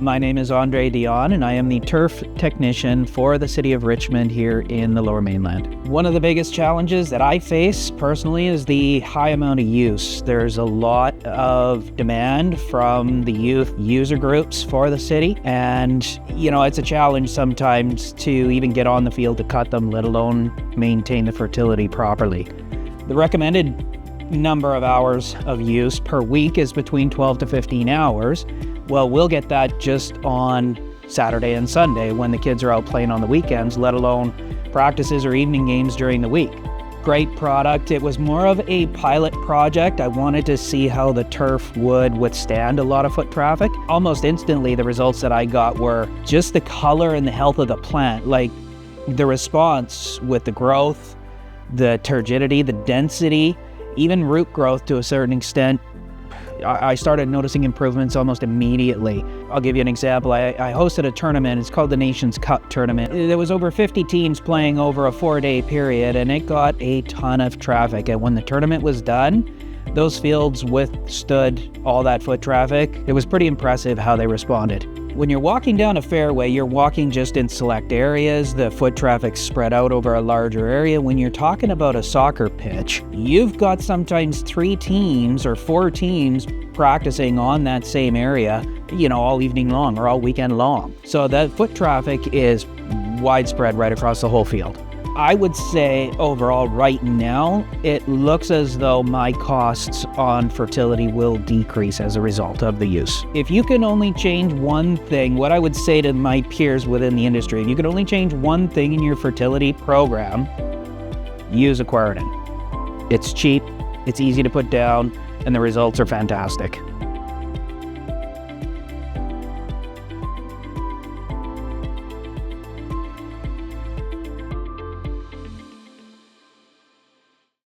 My name is Dionne, and I am the turf technician for the city of Richmond here in the Lower Mainland. One of the biggest challenges that I face personally is the high amount of use. There's a lot of demand from the youth user groups for the city, and it's a challenge sometimes to even get on the field to cut them, let alone maintain the fertility properly. The recommended number of hours of use per week is between 12 to 15 hours. Well, we'll get that just on Saturday and Sunday when the kids are out playing on the weekends, let alone practices or evening games during the week. Great product. It was more of a pilot project. I wanted to see how the turf would withstand a lot of foot traffic. Almost instantly, the results that I got were just the color and the health of the plant, like the response with the growth, the turgidity, the density, even root growth to a certain extent. I started noticing improvements almost immediately. I'll give you an example. I hosted a tournament. It's called the Nations Cup tournament. There was over 50 teams playing over a 4-day period, and it got a ton of traffic. And when the tournament was done, those fields withstood all that foot traffic. It was pretty impressive how they responded. When you're walking down a fairway, you're walking just in select areas. The foot traffic's spread out over a larger area. When you're talking about a soccer pitch, you've got sometimes 3 teams or 4 teams practicing on that same area, all evening long or all weekend long. So that foot traffic is widespread right across the whole field. I would say overall right now, it looks as though my costs on fertility will decrease as a result of the use. If you can only change one thing, what I would say to my peers within the industry, if you could only change one thing in your fertility program, use Aquaritin. It's cheap, it's easy to put down, and the results are fantastic.